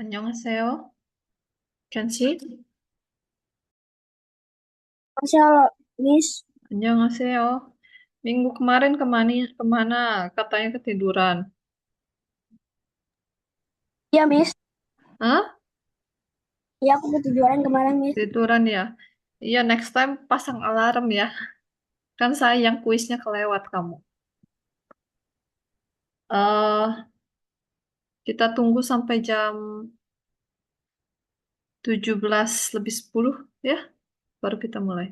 안녕하세요. 견씨? Masya Miss. 안녕하세요. Minggu kemarin kemana? Katanya ketiduran. Iya, Miss. Hah? Iya, aku ketiduran kemarin, Miss. Tiduran ya? Iya, next time pasang alarm ya. Kan sayang kuisnya kelewat kamu. Kita tunggu sampai jam 17 lebih 10 ya, baru kita mulai.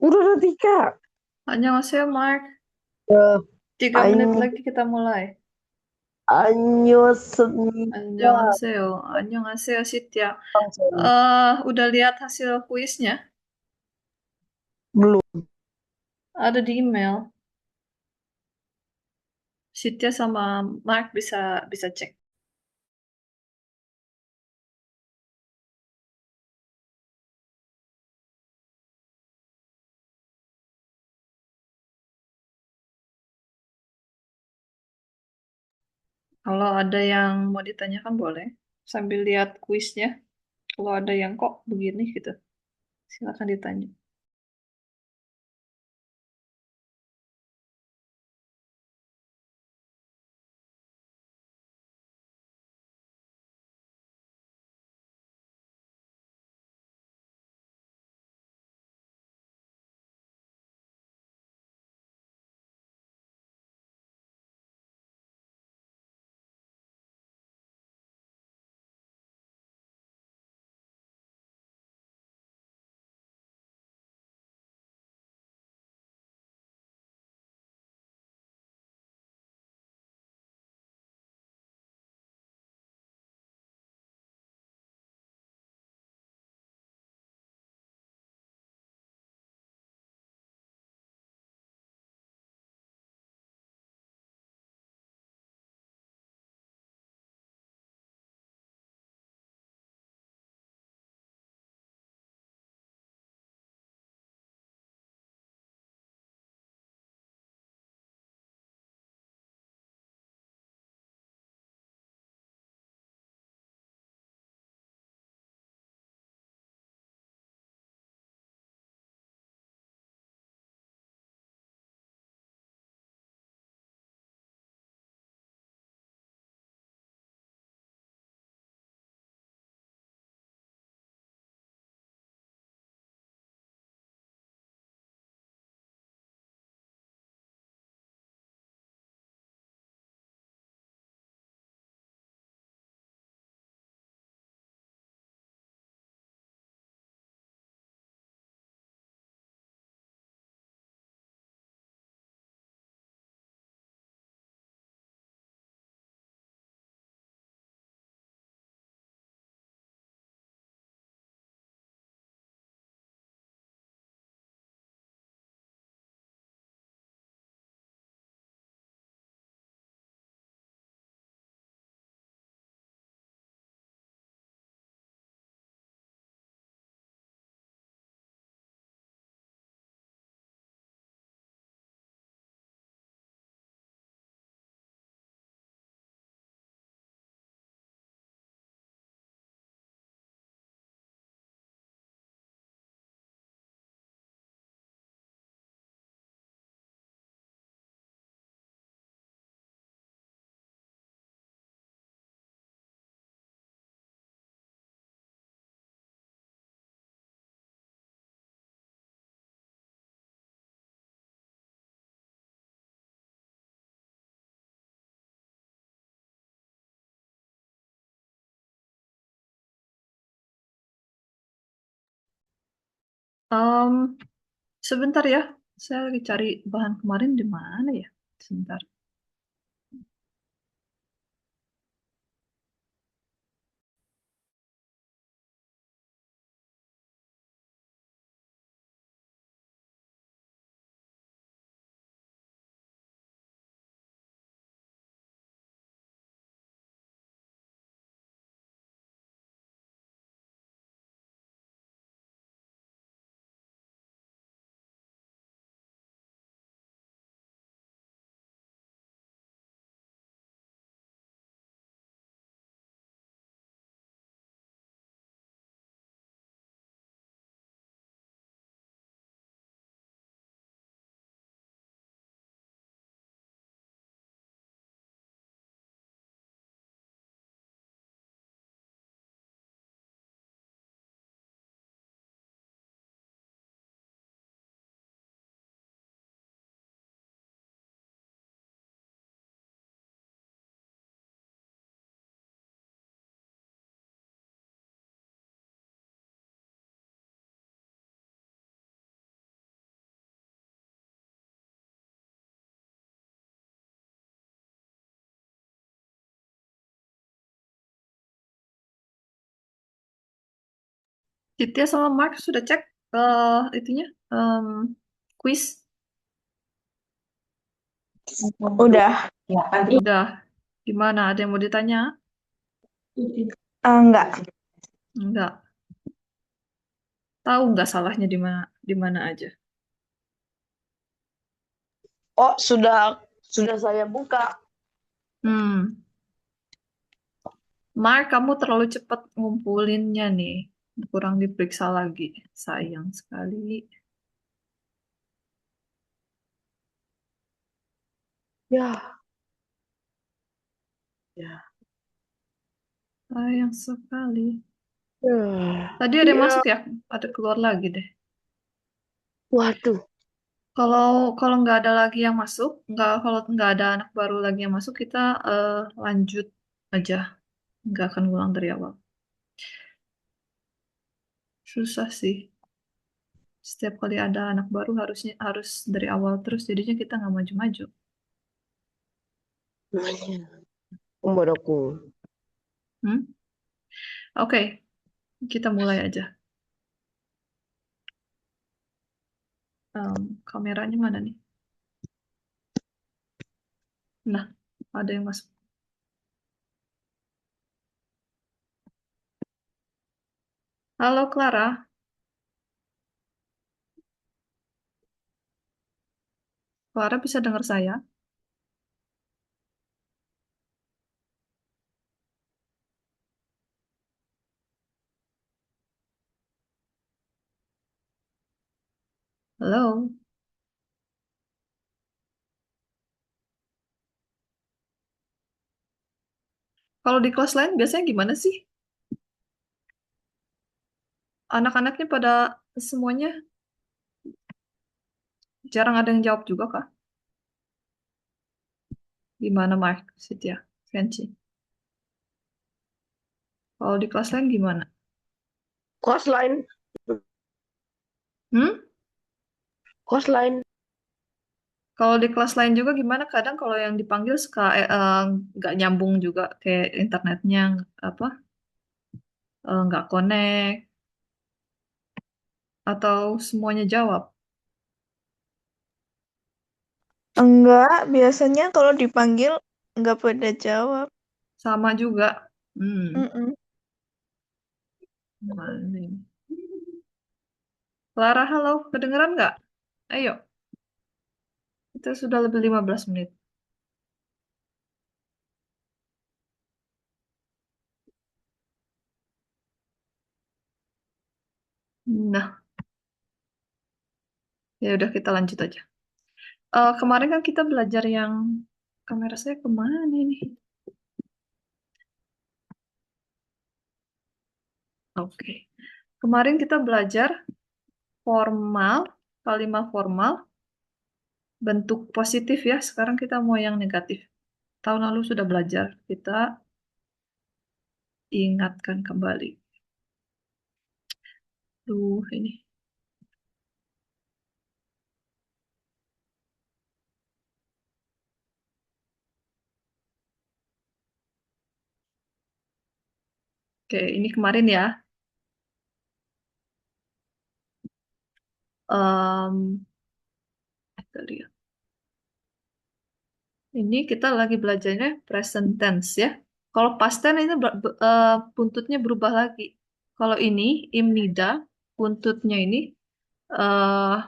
Udah tiga. Annyeonghaseyo, Mark. Ya, 3 menit An lagi kita mulai. Anyo Senja. Annyeonghaseyo. Annyeonghaseyo, Sitya. Sorry. Udah lihat hasil kuisnya? Belum. Ada di email. Sitya sama Mark bisa bisa cek. Kalau ada yang mau ditanyakan boleh. Sambil lihat kuisnya. Kalau ada yang kok begini gitu, silakan ditanya. Em, sebentar ya. Saya lagi cari bahan kemarin di mana ya? Sebentar. Cynthia sama Mark sudah cek itunya quiz. Udah. Udah. Gimana? Ada yang mau ditanya? Enggak. Enggak. Tahu nggak salahnya di mana aja? Oh, sudah saya buka. Hmm. Mark, kamu terlalu cepat ngumpulinnya nih. Kurang diperiksa lagi. Sayang sekali. Ya, ya. Sayang sekali. Ya. Tadi ada yang Ya. masuk ya? Ada keluar lagi deh. Waduh. Kalau kalau nggak ada lagi yang masuk, kalau nggak ada anak baru lagi yang masuk, kita eh, lanjut aja. Nggak akan ulang dari awal. Susah sih. Setiap kali ada anak baru harus dari awal terus. Jadinya kita nggak maju-maju. Namanya. Umur. Hmm? Oke, kita mulai aja. Kameranya mana nih? Nah, ada yang masuk. Halo Clara, Clara bisa dengar saya? Halo. Kalau di kelas lain biasanya gimana sih? Anak-anaknya pada semuanya jarang ada yang jawab juga kah? Gimana Mark, Sitya, Kenci? Kalau di kelas lain gimana? Kos lain. Hmm? Kos lain. Kalau di kelas lain juga gimana? Kadang kalau yang dipanggil suka nggak nyambung juga kayak internetnya apa nggak connect atau semuanya jawab Enggak, biasanya kalau dipanggil enggak pada jawab. sama juga. Hmm, Mm-mm. mana ini? Clara, halo, kedengeran nggak? Ayo, kita sudah lebih 15 menit. Nah, ya udah kita lanjut aja. Kemarin kan kita belajar yang kamera saya kemana ini? Oke. Kemarin kita belajar formal, kalimat formal, bentuk positif ya. Sekarang kita mau yang negatif. Tahun lalu sudah belajar, kita ingatkan kembali. Duh, ini. Oke, ini kemarin ya. Kita lihat. Ini kita lagi belajarnya present tense ya. Kalau past tense ini buntutnya berubah lagi. Kalau ini imnida, buntutnya ini eh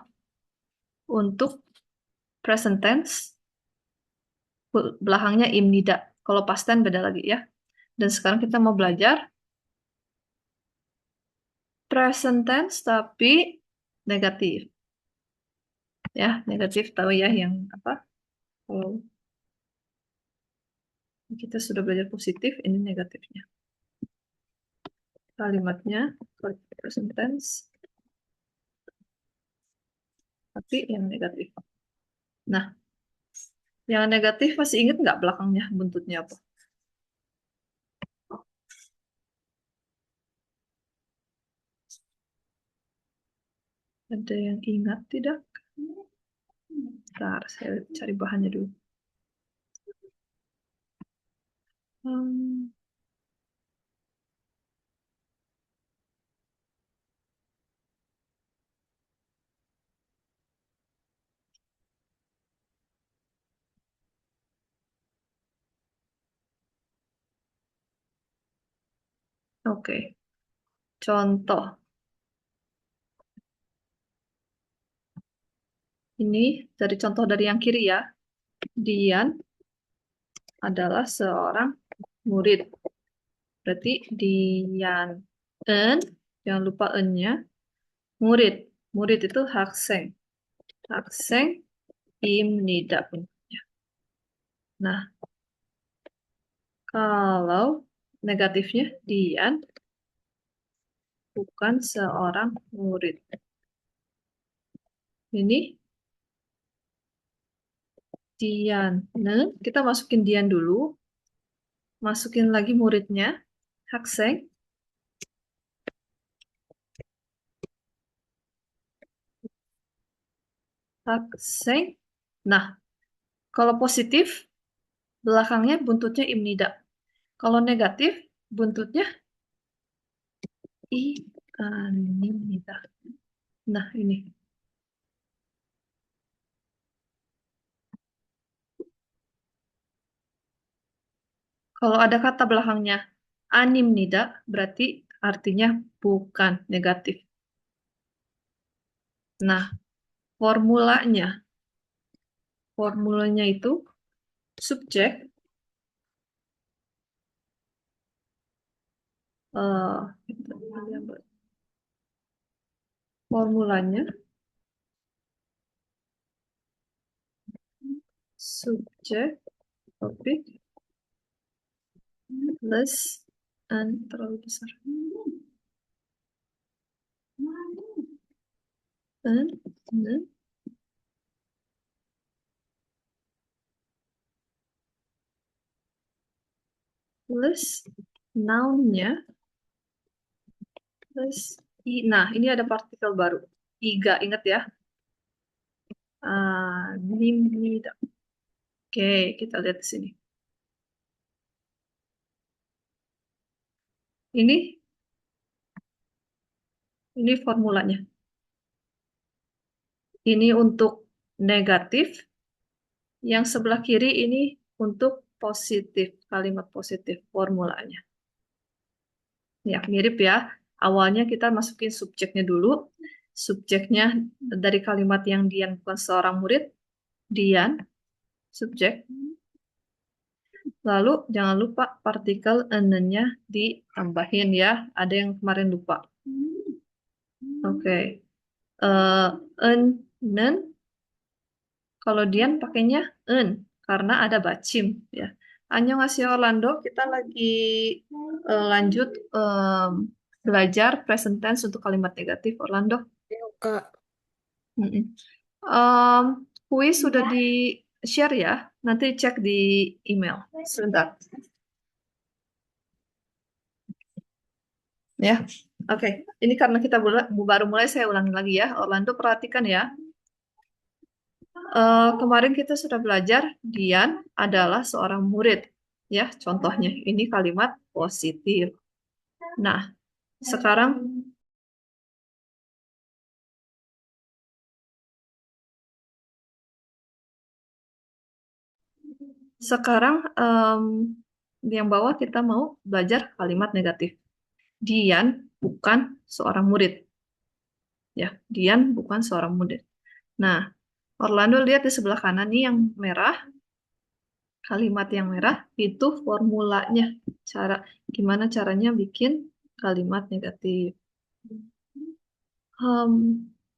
untuk present tense, belakangnya imnida. Kalau past tense beda lagi ya. Dan sekarang kita mau belajar present tense tapi negatif. Ya, negatif tahu ya yang apa? Kalau kita sudah belajar positif, ini negatifnya. Kalimatnya present tense tapi yang negatif. Nah, yang negatif masih ingat nggak belakangnya buntutnya apa? Ada yang ingat tidak? Bentar, saya cari bahannya dulu. Hmm, Oke, contoh. Ini dari contoh dari yang kiri ya. Dian adalah seorang murid. Berarti Dian en, jangan lupa en-nya. Murid. Murid itu hakseng. Hakseng imnida. Nah, kalau negatifnya Dian bukan seorang murid. Ini Dian. Nah, kita masukin Dian dulu. Masukin lagi muridnya. Hakseng. Hakseng. Nah, kalau positif, belakangnya buntutnya imnida. Kalau negatif, buntutnya inimnida. Nah, ini. Kalau ada kata belakangnya animnida, berarti artinya bukan negatif. Nah, formulanya. Formulanya itu subjek formulanya subjek topik plus terlalu besar and plus noun-nya plus nah ini ada partikel baru iga, ingat ya. Nimnida. Oke, kita lihat di sini. Ini formulanya. Ini untuk negatif, yang sebelah kiri ini untuk positif, kalimat positif formulanya. Ya, mirip ya. Awalnya kita masukin subjeknya dulu. Subjeknya dari kalimat yang Dian bukan seorang murid, Dian, subjek. Lalu jangan lupa partikel enen-nya ditambahin ya. Ada yang kemarin lupa. Oke. Enen, kalau Dian pakainya en karena ada bacim ya. Annyeonghaseyo Orlando, kita lagi lanjut belajar present tense untuk kalimat negatif Orlando. Kak. Mm-mm. Kuis sudah di share ya. Nanti cek di email. Sebentar. Ya, oke. Ini karena kita baru mulai, saya ulangi lagi ya. Orlando perhatikan ya. Kemarin kita sudah belajar Dian adalah seorang murid. Ya, contohnya ini kalimat positif. Nah, sekarang yang bawah kita mau belajar kalimat negatif. Dian bukan seorang murid. Ya, Dian bukan seorang murid. Nah, Orlando lihat di sebelah kanan nih yang merah, kalimat yang merah itu formulanya. Gimana caranya bikin kalimat negatif. Oke.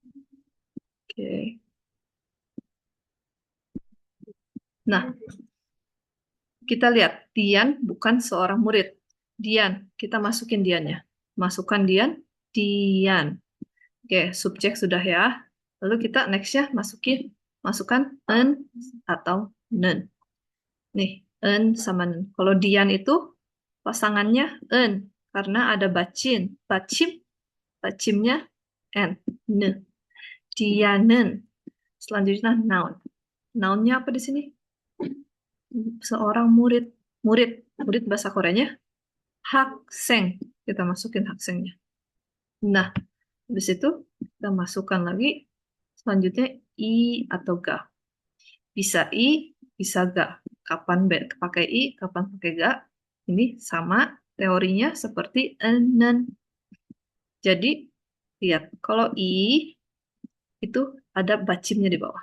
Nah, kita lihat Dian bukan seorang murid. Dian, kita masukin Diannya. Masukkan Dian, Dian. Oke, subjek sudah ya. Lalu kita next-nya masukkan en atau nen. Nih, en sama nen. Kalau Dian itu pasangannya en karena ada bacimnya n, ne. Dianen. Selanjutnya noun. Nounnya apa di sini? Seorang murid. Murid bahasa Koreanya hakseng. Kita masukin haksengnya. Nah, habis itu kita masukkan lagi selanjutnya i atau ga. Bisa i, bisa ga. Kapan pakai i, kapan pakai ga. Ini sama teorinya seperti enen. Jadi, lihat. Kalau i, itu ada bacimnya di bawah.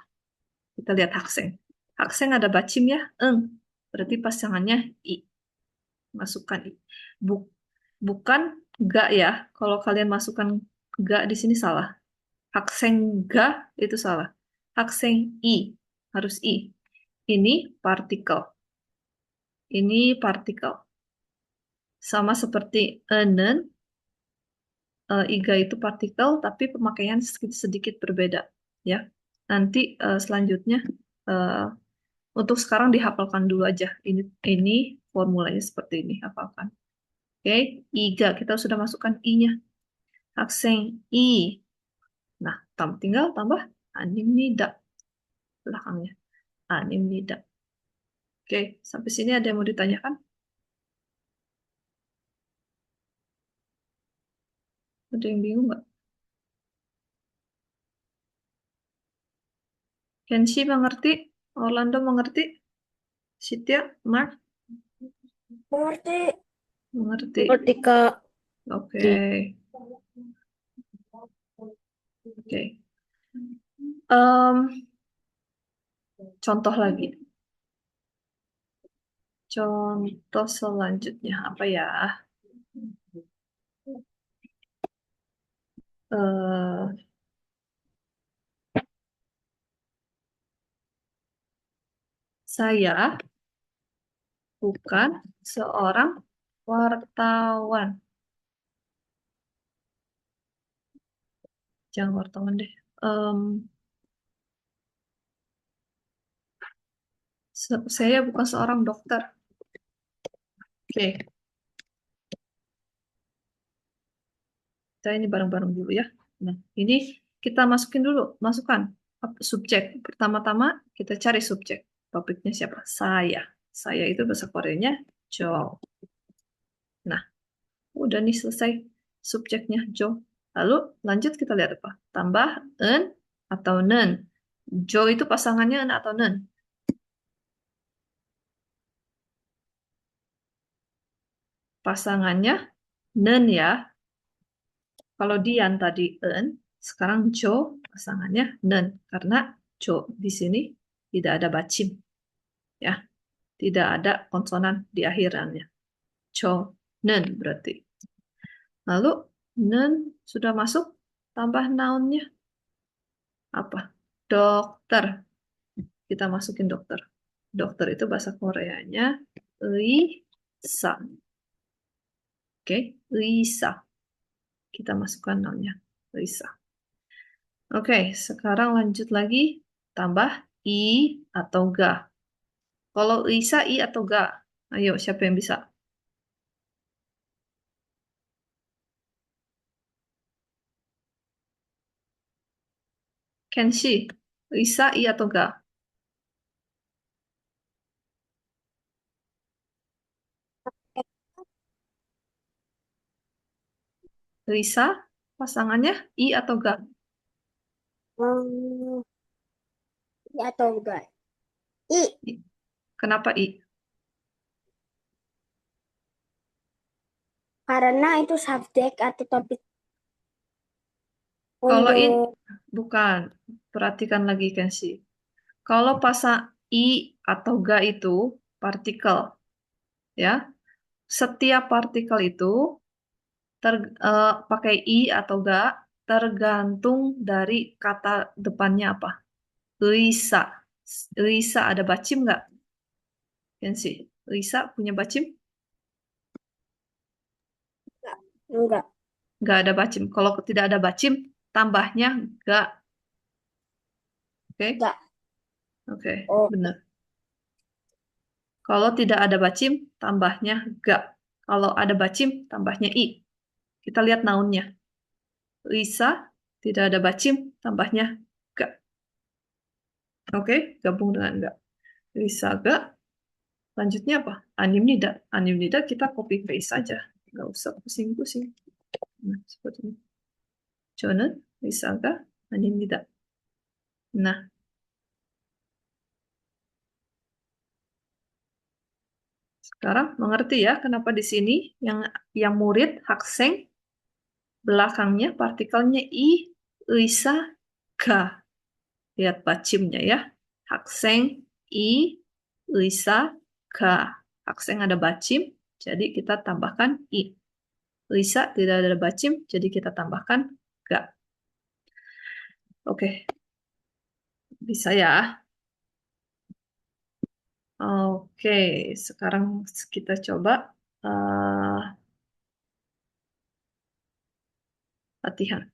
Kita lihat hakseng. Hakseng ada bacimnya, eng. Berarti pasangannya i. Masukkan i. Bukan ga ya. Kalau kalian masukkan ga di sini salah. Hakseng ga itu salah. Hakseng i. Harus i. Ini partikel. Ini partikel. Sama seperti enen, iga itu partikel, tapi pemakaian sedikit berbeda. Ya, nanti selanjutnya untuk sekarang dihafalkan dulu aja. Ini formulanya seperti ini, hafalkan. Oke, iga kita sudah masukkan i-nya. Hakseng i. Nah, tinggal tambah animnida belakangnya. Animnida. Oke, sampai sini ada yang mau ditanyakan? Ada yang bingung nggak? Kenshi mengerti? Orlando mengerti? Sitya? Mark? Mengerti. Mengerti. Ngerti, Kak. Oke. Oke. Contoh lagi. Contoh selanjutnya apa ya? Eh, saya bukan seorang wartawan. Jangan wartawan deh. Saya bukan seorang dokter. Oke, kita ini bareng-bareng dulu ya. Nah, ini kita masukin dulu, masukkan subjek. Pertama-tama kita cari subjek. Topiknya siapa? Saya. Saya itu bahasa Koreanya Jo. Nah, udah nih selesai subjeknya Jo. Lalu lanjut kita lihat apa? Tambah en atau nen. Jo itu pasangannya en atau nen? Pasangannya nen ya. Kalau Dian tadi en, sekarang Jo pasangannya nen. Karena Jo di sini tidak ada bacim. Ya, tidak ada konsonan di akhirannya. Jo, nen berarti. Lalu nen sudah masuk, tambah nounnya apa? Dokter. Kita masukin dokter. Dokter itu bahasa Koreanya Lisa. Oke, Lisa. Kita masukkan nounnya Lisa. Oke, sekarang lanjut lagi. Tambah i atau ga. Kalau Lisa i atau ga? Ayo, siapa yang bisa? Kenshi, Lisa i atau ga? Risa, pasangannya I atau ga? Hmm, I atau enggak? I. I. Kenapa I? Karena itu subjek atau topik Kalau I, untuk bukan. Perhatikan lagi, Kensi. Kalau pasang I atau ga itu partikel, ya. Setiap partikel itu pakai I atau ga tergantung dari kata depannya apa. Risa. Risa ada bacim nggak? Kensi. Risa punya bacim? enggak. Nggak ada bacim. Kalau tidak ada bacim, tambahnya nggak. Oke? Enggak. Oke, Oh, benar. Kalau tidak ada bacim, tambahnya nggak. Kalau ada bacim, tambahnya I. Kita lihat nounnya. Risa, tidak ada bacim, tambahnya nggak. Oke, gabung dengan nggak. Risa nggak. Lanjutnya apa? Animnida. Animnida kita copy paste saja. Nggak usah pusing-pusing. Nah, seperti ini. 저는 의사가 아닙니다. Nah, sekarang mengerti ya kenapa di sini yang murid 학생 belakangnya partikelnya I, 의사, ga. Lihat bacimnya ya. 학생, I, 의사, ga. 학생 ada bacim, jadi kita tambahkan I. 의사 tidak ada bacim, jadi kita tambahkan ga. Oke, bisa ya. Oke, sekarang kita coba latihan.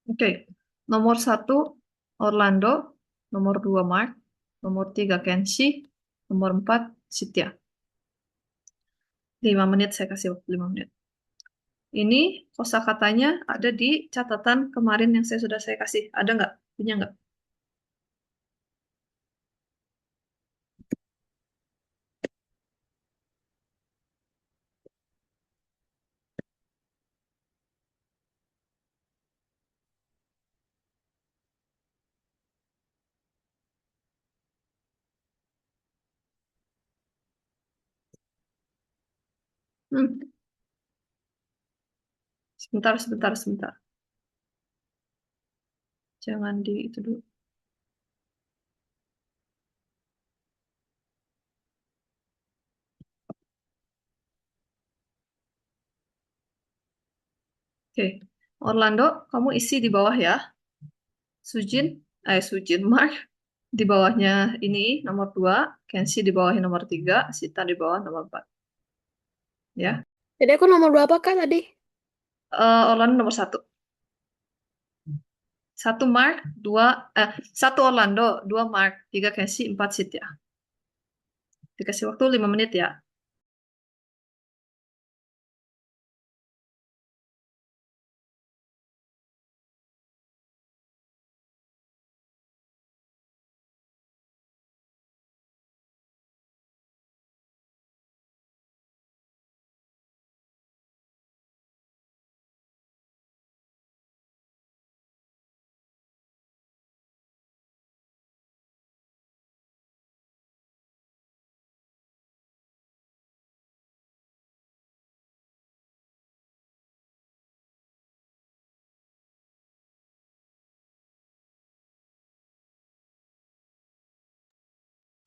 Oke, nomor 1 Orlando, nomor 2 Mark, nomor 3 Kenshi, nomor 4 Sitya. 5 menit saya kasih waktu 5 menit. Ini kosakatanya ada di catatan kemarin yang sudah saya kasih. Ada nggak? Punya nggak? Hmm, sebentar. Jangan di itu dulu. Oke, Orlando, kamu isi di bawah ya. Sujin, Mark di bawahnya ini nomor 2, Kenshi di bawahnya nomor 3, Sita di bawah nomor 4. Ya. jadi aku nomor berapa kak tadi? Orlando nomor 1. 1 Mark, 1 Orlando, 2 Mark, 3 Kenshi, 4 Sita. Dikasih waktu 5 menit ya.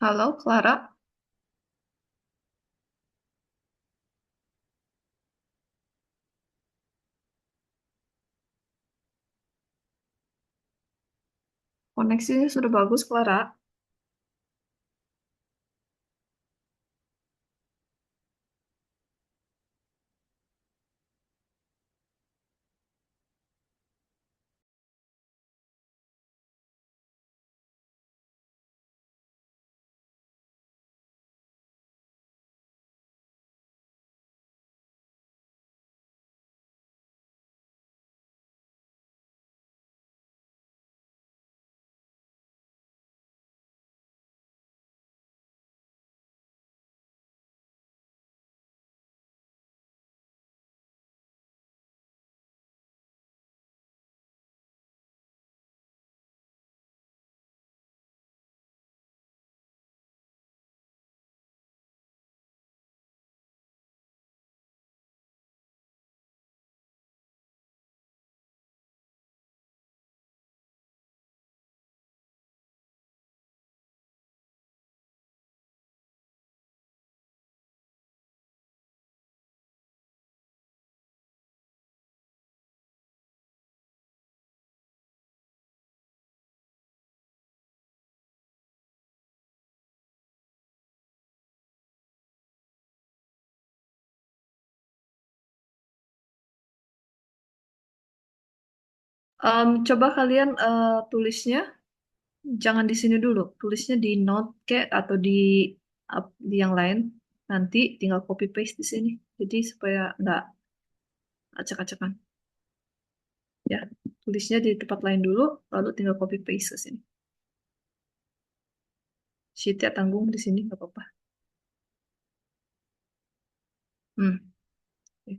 Halo, Clara. Koneksinya sudah bagus, Clara. Coba kalian tulisnya, jangan di sini dulu. Tulisnya di note kayak atau di yang lain. Nanti tinggal copy paste di sini. Jadi supaya nggak acak-acakan. Ya, tulisnya di tempat lain dulu, lalu tinggal copy paste ke sini. Sheet-nya tanggung di sini nggak apa-apa. Hmm. Oke.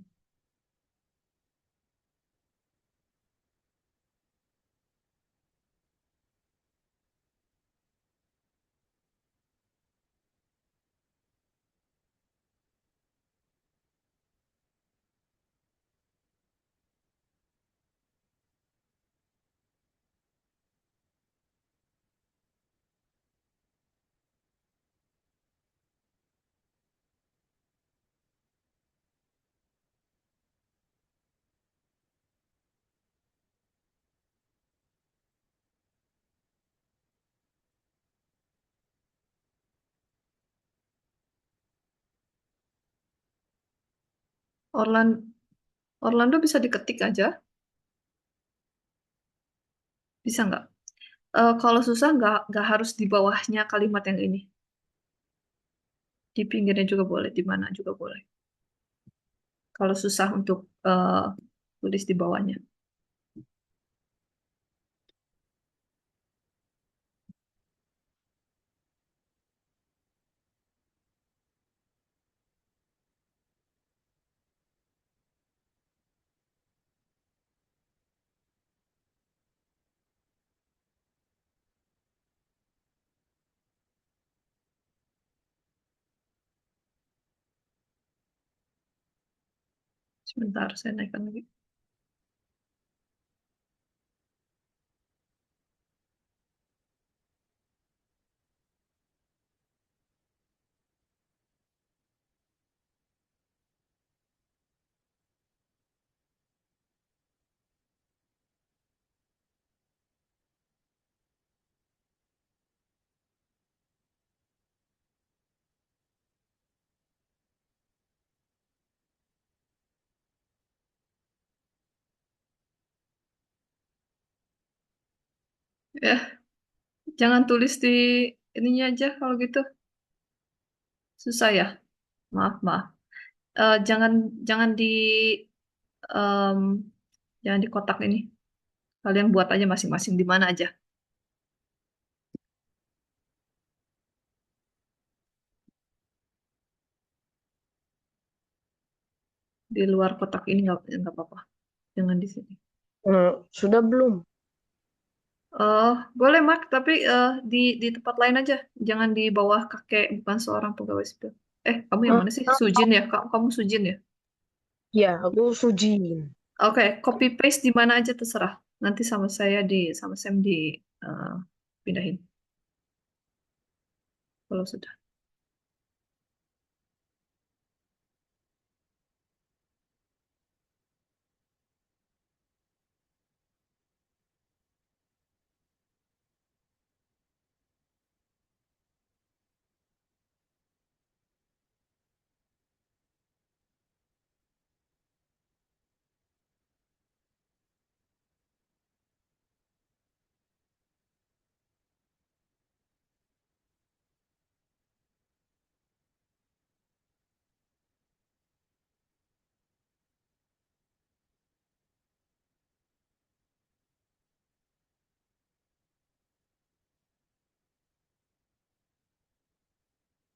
Orlando bisa diketik aja, bisa nggak? Kalau susah nggak harus di bawahnya kalimat yang ini. Di pinggirnya juga boleh, di mana juga boleh. Kalau susah untuk tulis di bawahnya. Sebentar, saya naikkan lagi. Ya, jangan tulis di ininya aja kalau gitu. Susah ya. Maaf, maaf. Jangan jangan em, jangan di kotak ini. Kalian buat aja masing-masing di mana aja. Di luar kotak ini nggak apa-apa. Jangan di sini. Sudah belum? Boleh, Mak, tapi di tempat lain aja. Jangan di bawah kakek, bukan seorang pegawai sipil. Kamu yang Eh, mana sih? Sujin ya? Kamu Sujin ya? ya, aku Suji. Oke, copy paste di mana aja terserah. Nanti sama Sam di pindahin. kalau sudah.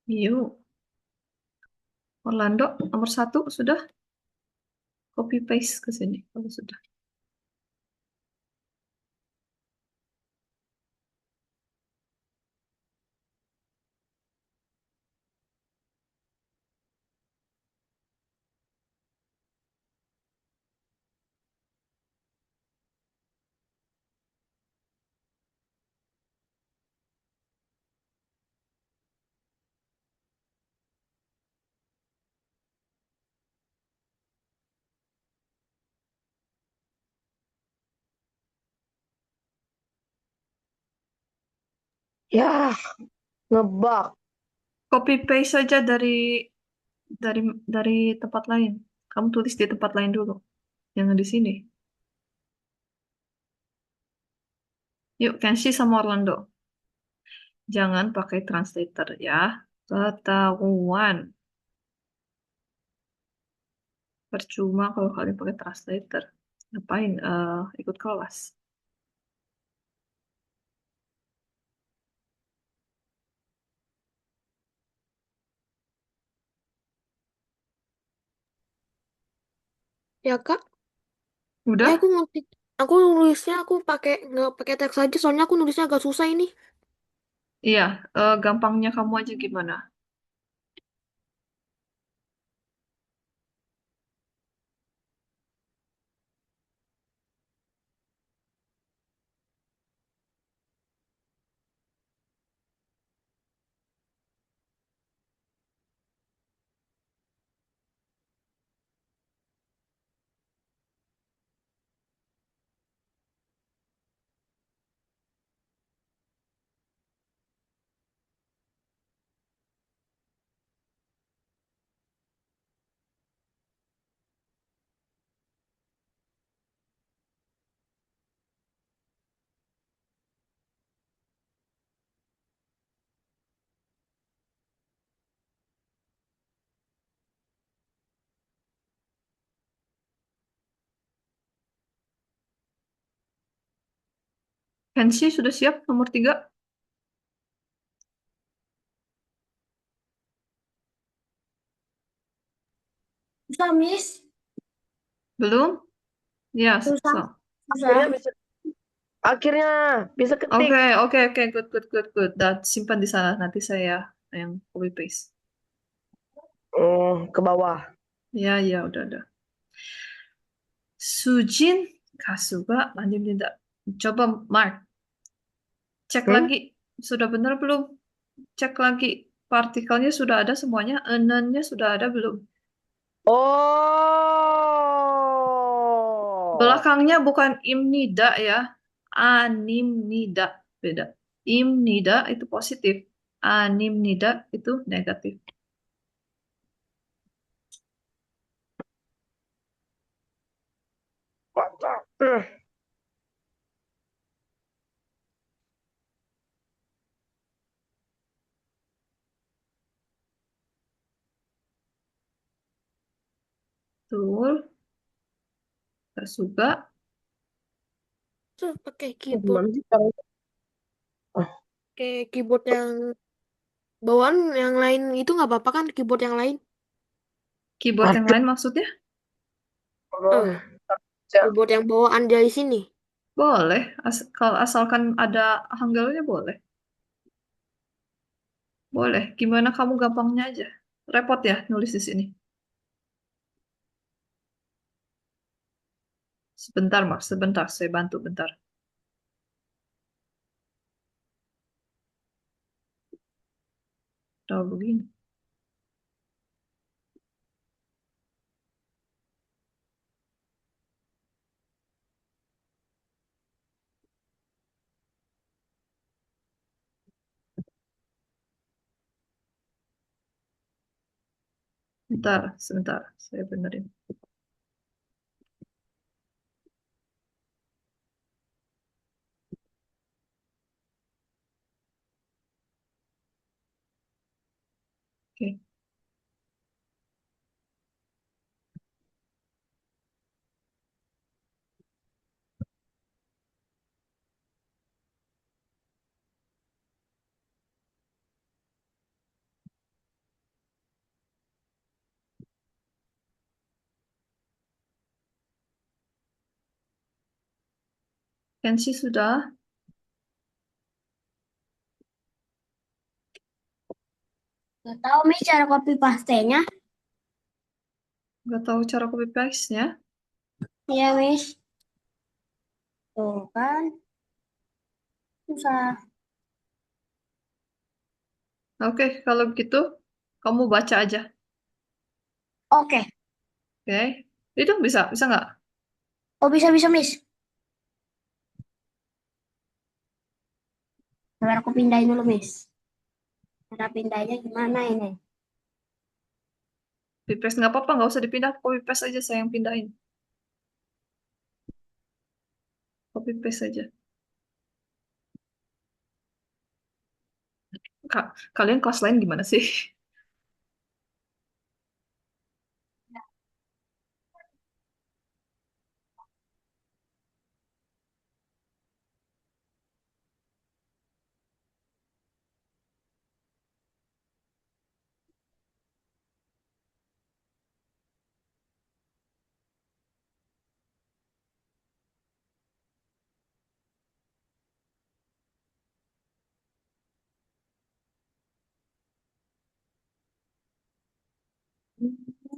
Yuk, Orlando nomor 1 sudah. Copy paste ke sini kalau sudah. Ya, ngebug. Copy paste saja dari dari tempat lain. Kamu tulis di tempat lain dulu, jangan di sini. Yuk, Kenshi sama Orlando. Jangan pakai translator ya. Ketahuan. Percuma kalau kalian pakai translator. Ngapain ikut kelas? Ya kak, Udah? aku ngerti. Aku nulisnya aku pakai nggak pakai teks aja, soalnya aku nulisnya agak susah ini. Iya, gampangnya kamu aja gimana? Kenshi sudah siap nomor 3? Susah, Miss. Belum? Ya, Susah. so. Akhirnya Susah. bisa, akhirnya bisa ketik. Oke, oke, oke, good, good, good, good. Dan simpan di sana, nanti saya yang copy paste. Oh, ke bawah. Ya, ya, udah. Sujin, Kasuga, lanjut tidak. Coba Mark, cek Hmm? lagi. Sudah benar belum? Cek lagi. Partikelnya sudah ada semuanya. Enennya sudah ada belum? Oh. Belakangnya bukan imnida ya. Animnida. Beda. Imnida itu positif. Animnida itu negatif. Betul. Kasuga. Tuh pakai keyboard, Gimana sih caranya? Oh, yang bawaan yang lain itu nggak apa-apa kan keyboard yang lain? Keyboard yang aduh. lain maksudnya? Eh, keyboard yang bawaan dari sini. Boleh. Kalau asalkan ada hanggalnya boleh. Boleh. Gimana kamu gampangnya aja. Repot ya nulis di sini. Sebentar, Mas. Sebentar. Saya bantu bentar. Bentar, sebentar. Saya benerin. Oke. Kenshi sudah? Gak tahu Miss cara copy paste-nya. Nggak tahu cara copy paste-nya? Iya Miss. Tuh kan. Susah. Oke, kalau begitu, kamu baca aja. Oke. Oke. Itu bisa, bisa nggak? Oh bisa Miss. Coba aku pindahin dulu Miss. Cara pindahnya gimana ini? Copy paste nggak apa-apa, nggak usah dipindah. Copy paste aja, saya yang pindahin. Copy paste aja. Kalian kelas lain gimana sih?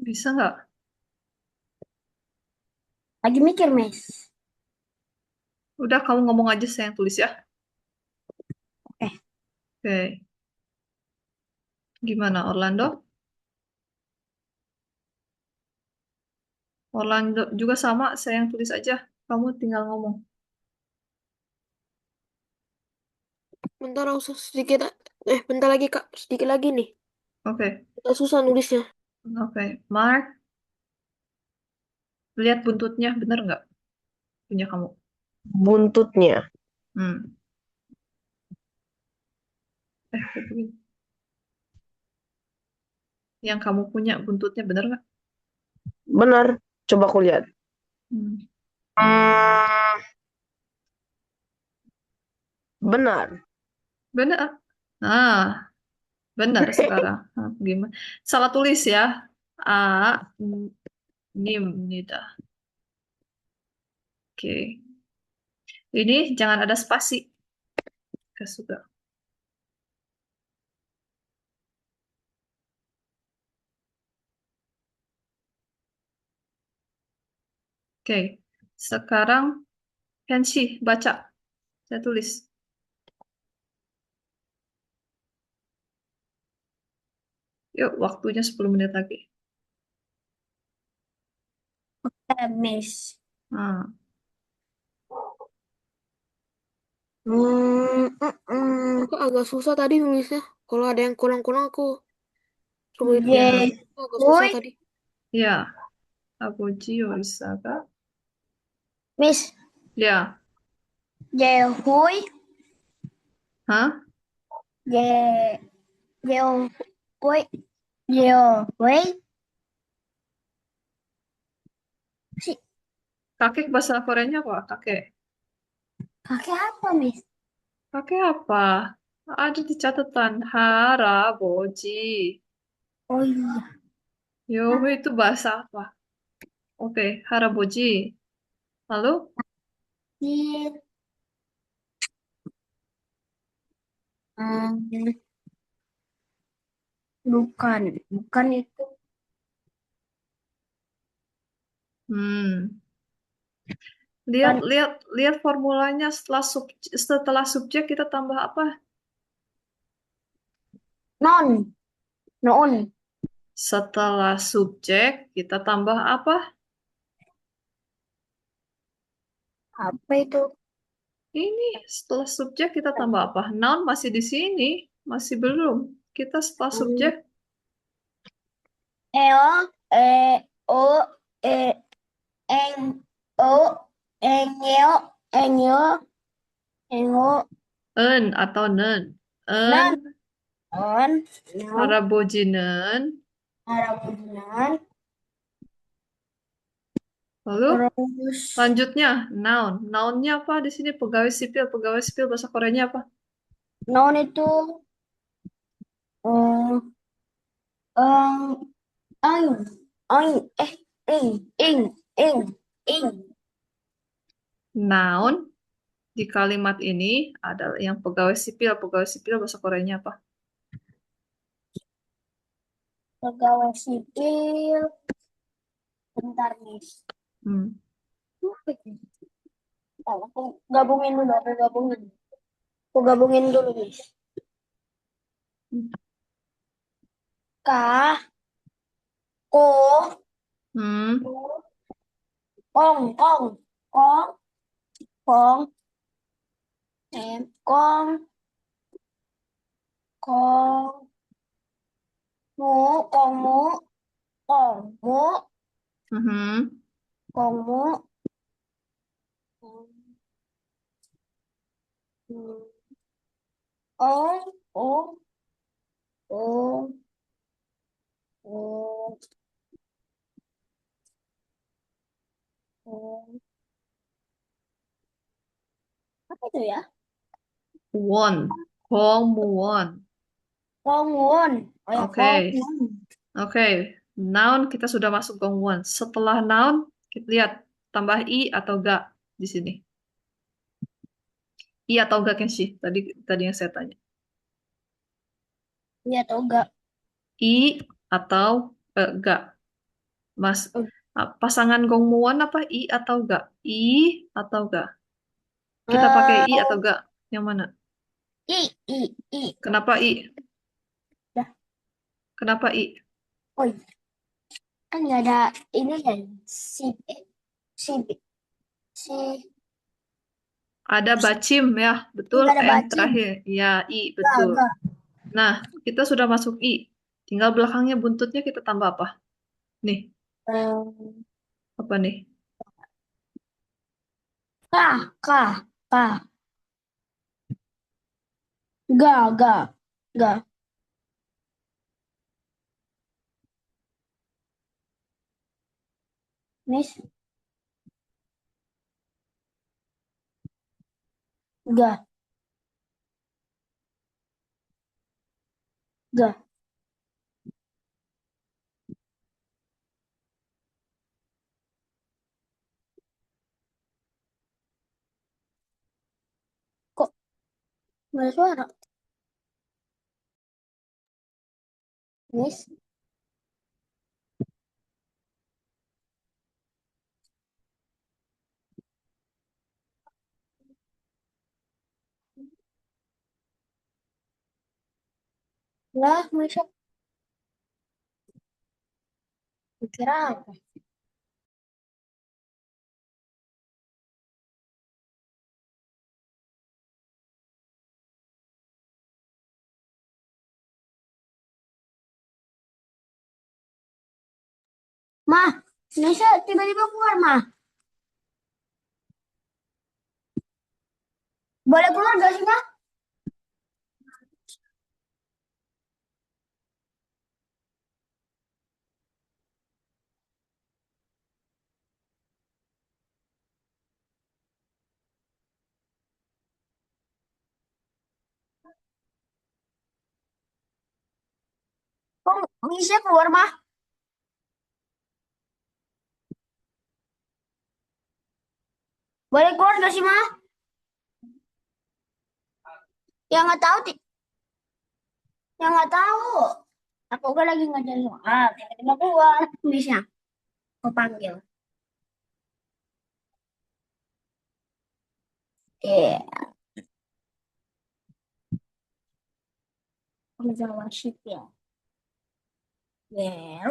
Bisa nggak? Lagi mikir Miss. Udah, kamu ngomong aja, saya yang tulis ya. Oke. Oke. Gimana, Orlando? Orlando juga sama, saya yang tulis aja. Kamu tinggal ngomong. Bentar, usah sedikit. Bentar lagi, Kak. Sedikit lagi nih. Oke. Agak susah nulisnya. Oke. Mark, lihat buntutnya, bener nggak? Punya kamu. Buntutnya. Hmm. Begini. Yang kamu punya buntutnya bener nggak? Benar. Coba aku lihat. Hmm. Benar. Bener. Nah, benar sekarang. Nah, gimana? Salah tulis ya. A, nim, nida. Oke. Ini jangan ada spasi. Gak suka. Oke. Sekarang Kenshi, baca. Saya tulis. Yuk, waktunya 10 menit lagi. Miss. Nah, Kok agak susah tadi nulisnya. Kalau ada yang kurang-kurang aku sulit. ya, J. Agak susah Hui. tadi. ya. Aboji Yorisaka. Miss. Ya. J. Hui. Hah? J. J. Hui. J. Hui. Si Kakek bahasa Koreanya apa? Kakek. kakek apa Miss? Kakek apa? Ada di catatan. Haraboji. Oh iya. Yo, itu bahasa apa? Oke, Haraboji. Lalu? Di hmm, bukan itu. Hmm. Lihat, Bukan lihat, lihat formulanya setelah subjek kita tambah apa? non. Non. Setelah subjek kita tambah apa? Apa itu? Ini setelah subjek kita tambah apa? Noun masih di sini, masih belum. Kita setelah Hmm, subjek eo, o, e, eng, o, engyo, engyo, engo, atau nen. nan, on, no, Harabojinen. harabunan, Lalu terus selanjutnya noun. Nounnya apa di sini? Pegawai sipil. Pegawai sipil bahasa Koreanya apa? noun itu eh eng, eng, eng, ing, ing. Noun di kalimat ini adalah yang pegawai sipil. Pegawai sipil bahasa Koreanya apa? Pegawai sipil, bentar nih. Hmm. Aku gabungin dulu, aku gabungin dulu nih. Ka, ko, Hmm. kong, kong, kong, kong, mu, kongmu, kongmu, Mhm. kongmu, ong, ong, ong, ong, ong. Apa itu ya? Won. Kongmuwon. Kongwon. Oh ya, Oke. kongwon. Oke. Noun kita sudah masuk Gongwon. Setelah noun, kita lihat tambah i atau ga di sini. I atau ga Kenshi? Tadi yang saya tanya. Iya atau enggak? I atau ga. Mas, pasangan Gongmuwon apa i atau ga? I atau ga? Kita pakai i Eh, atau ga? Yang mana? i. Kenapa i? Dah. Kenapa i? Oh, iya. Kan nggak ada ini kan si si Ada bacim ya, betul. nggak ada bacin. Terakhir. Ya, i, Enggak, betul. enggak. Nah, kita sudah masuk i. Tinggal belakangnya buntutnya kita tambah apa? Nih, Eh, apa nih? kah, kah, kah. Ga. Miss, ga, ga. Kok nggak ada suara? Miss, lah, Miss, kira apa? Mah, Misha tiba-tiba keluar, mah. Boleh keluar gak sih, mah? Kok Misha keluar, mah? Boleh keluar gak sih, mah? Yang nggak tahu, yang nggak tahu. Aku kan lagi ngajarin soal, tiba-tiba keluar Misha. Aku panggil. Iya, kerja wasit ya. Ya.